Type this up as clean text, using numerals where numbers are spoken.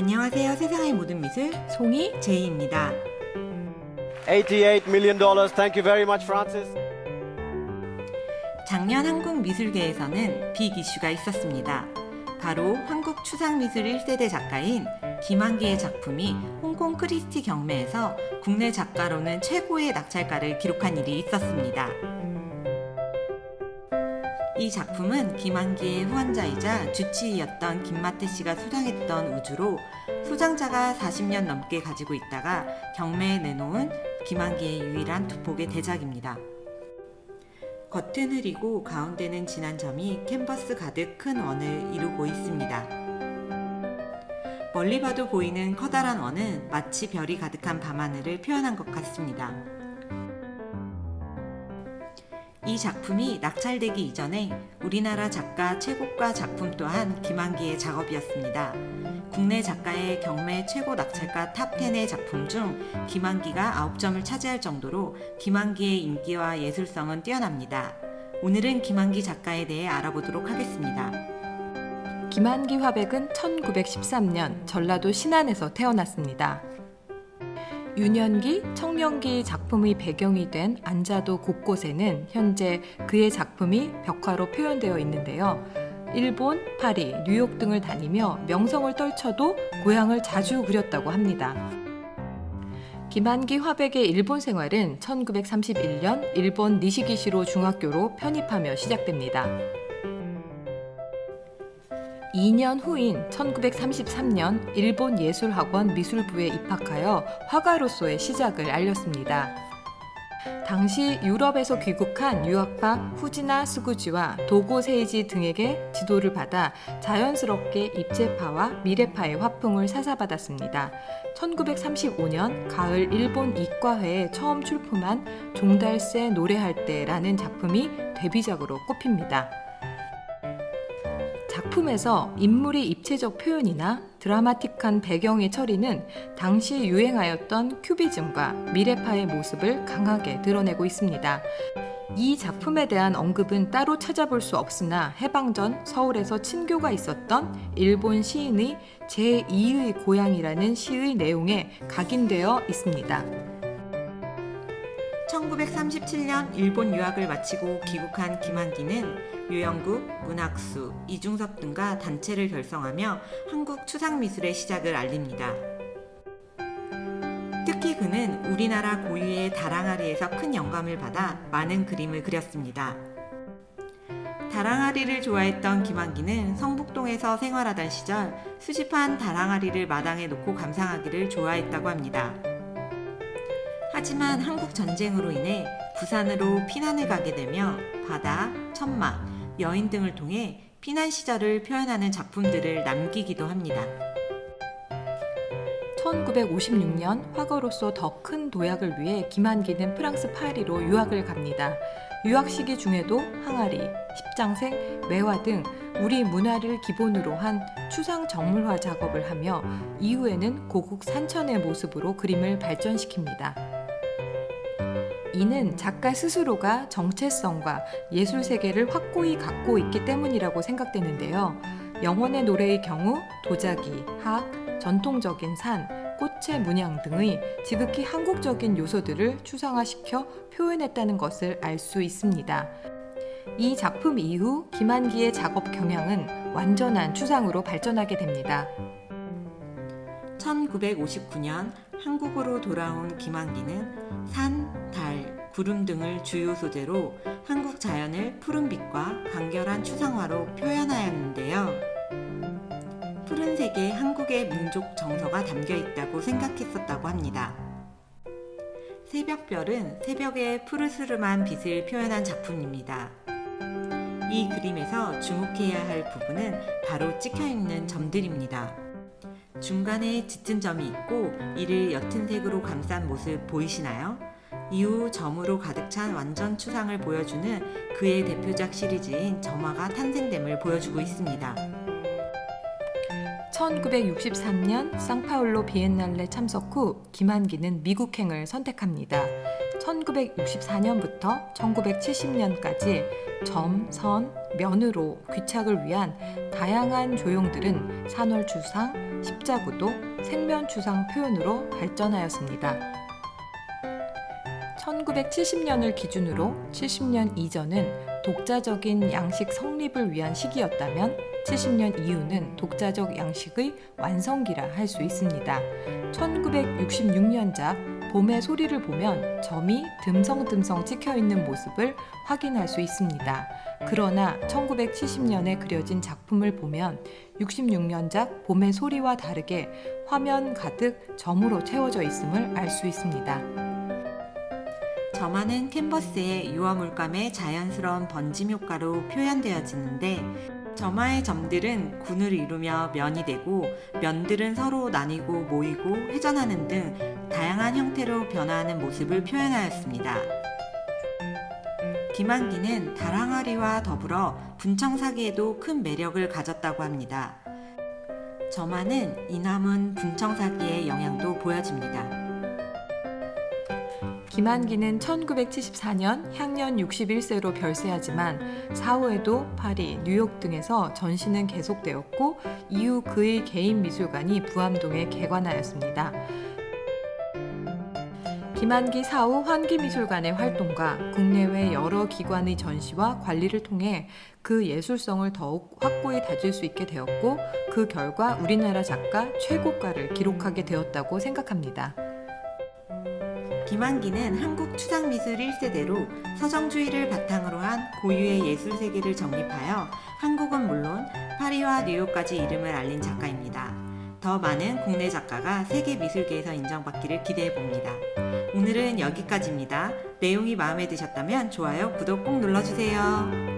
안녕하세요. 세상의 모든 미술 송이 제이입니다. $88 million. Thank you very much, Francis. 작년 한국 미술계에서는 빅 이슈가 있었습니다. 바로 한국 추상미술 1세대 작가인 김한기의 작품이 홍콩 크리스티 경매에서 국내 작가로는 최고의 낙찰가를 기록한 일이 있었습니다. 이 작품은 김한기의 후원자이자 주치의였던 김마태 씨가 소장했던 우주로 소장자가 40년 넘게 가지고 있다가 경매에 내놓은 김한기의 유일한 두 폭의 대작입니다. 겉은 흐리고 가운데는 진한 점이 캔버스 가득 큰 원을 이루고 있습니다. 멀리 봐도 보이는 커다란 원은 마치 별이 가득한 밤하늘을 표현한 것 같습니다. 이 작품이 낙찰되기 이전에 우리나라 작가 최고가 작품 또한 김한기의 작업이었습니다. 국내 작가의 경매 최고 낙찰가 탑10의 작품 중 김한기가 9점을 차지할 정도로 김한기의 인기와 예술성은 뛰어납니다. 오늘은 김한기 작가에 대해 알아보도록 하겠습니다. 김한기 화백은 1913년 전라도 신안에서 태어났습니다. 윤현기, 청명기 작품의 배경이 된 안자도 곳곳에는 현재 그의 작품이 벽화로 표현되어 있는데요. 일본, 파리, 뉴욕 등을 다니며 명성을 떨쳐도 고향을 자주 그렸다고 합니다. 김한기 화백의 일본 생활은 1931년 일본 니시기시로 중학교로 편입하며 시작됩니다. 2년 후인 1933년 일본 예술학원 미술부에 입학하여 화가로서의 시작을 알렸습니다. 당시 유럽에서 귀국한 유학파 후지나 스구지와 도고 세이지 등에게 지도를 받아 자연스럽게 입체파와 미래파의 화풍을 사사받았습니다. 1935년 가을 일본 이과회에 처음 출품한 종달새 노래할 때라는 작품이 데뷔작으로 꼽힙니다. 작품에서 인물의 입체적 표현이나 드라마틱한 배경의 처리는 당시 유행하였던 큐비즘과 미래파의 모습을 강하게 드러내고 있습니다. 이 작품에 대한 언급은 따로 찾아볼 수 없으나 해방 전 서울에서 친교가 있었던 일본 시인의 제2의 고향이라는 시의 내용에 각인되어 있습니다. 1937년 일본 유학을 마치고 귀국한 김한기는 유영국, 문학수, 이중섭 등과 단체를 결성하며 한국 추상미술의 시작을 알립니다. 특히 그는 우리나라 고유의 다랑아리에서 큰 영감을 받아 많은 그림을 그렸습니다. 다랑아리를 좋아했던 김한기는 성북동에서 생활하던 시절 수집한 다랑아리를 마당에 놓고 감상하기를 좋아했다고 합니다. 하지만 한국 전쟁으로 인해 부산으로 피난을 가게 되며 바다, 천막, 여인 등을 통해 피난 시절을 표현하는 작품들을 남기기도 합니다. 1956년 화가로서 더 큰 도약을 위해 김한기는 프랑스 파리로 유학을 갑니다. 유학 시기 중에도 항아리, 십장생, 매화 등 우리 문화를 기본으로 한 추상 정물화 작업을 하며 이후에는 고국 산천의 모습으로 그림을 발전시킵니다. 이는 작가 스스로가 정체성과 예술 세계를 확고히 갖고 있기 때문이라고 생각되는데요. 영혼의 노래의 경우 도자기, 학, 전통적인 산, 꽃의 문양 등의 지극히 한국적인 요소들을 추상화시켜 표현했다는 것을 알 수 있습니다. 이 작품 이후 김한기의 작업 경향은 완전한 추상으로 발전하게 됩니다. 1959년 한국으로 돌아온 김한기는 산, 달, 구름 등을 주요 소재로 한국 자연을 푸른빛과 간결한 추상화로 표현하였는데요. 푸른색에 한국의 민족 정서가 담겨 있다고 생각했었다고 합니다. 새벽별은 새벽의 푸르스름한 빛을 표현한 작품입니다. 이 그림에서 주목해야 할 부분은 바로 찍혀있는 점들입니다. 중간에 짙은 점이 있고 이를 옅은 색으로 감싼 모습 보이시나요? 이후 점으로 가득 찬 완전 추상을 보여주는 그의 대표작 시리즈인 점화가 탄생됨을 보여주고 있습니다. 1963년 상파울로 비엔날레 참석 후 김한기는 미국행을 선택합니다. 1964년부터 1970년까지 점, 선, 면으로 귀착을 위한 다양한 조형들은 산월추상, 십자구도, 생면추상 표현으로 발전하였습니다. 1970년을 기준으로 70년 이전은 독자적인 양식 성립을 위한 시기였다면 70년 이후는 독자적 양식의 완성기라 할 수 있습니다. 1966년작 봄의 소리를 보면 점이 듬성듬성 찍혀있는 모습을 확인할 수 있습니다. 그러나 1970년에 그려진 작품을 보면 66년작 봄의 소리와 다르게 화면 가득 점으로 채워져 있음을 알 수 있습니다. 점화는 캔버스의 유화물감의 자연스러운 번짐 효과로 표현되어지는데 점화의 점들은 군을 이루며 면이 되고 면들은 서로 나뉘고 모이고 회전하는 등 다양한 형태로 변화하는 모습을 표현하였습니다. 김한기는 달항아리와 더불어 분청사기에도 큰 매력을 가졌다고 합니다. 점화는 이남은 분청사기의 영향도 보여집니다. 김한기는 1974년 향년 61세로 별세하지만 사후에도 파리, 뉴욕 등에서 전시는 계속되었고 이후 그의 개인 미술관이 부암동에 개관하였습니다. 김한기 사후 환기미술관의 활동과 국내외 여러 기관의 전시와 관리를 통해 그 예술성을 더욱 확고히 다질 수 있게 되었고 그 결과 우리나라 작가 최고가를 기록하게 되었다고 생각합니다. 김한기는 한국 추상미술 1세대로 서정주의를 바탕으로 한 고유의 예술 세계를 정립하여 한국은 물론 파리와 뉴욕까지 이름을 알린 작가입니다. 더 많은 국내 작가가 세계 미술계에서 인정받기를 기대해 봅니다. 오늘은 여기까지입니다. 내용이 마음에 드셨다면 좋아요, 구독 꼭 눌러주세요.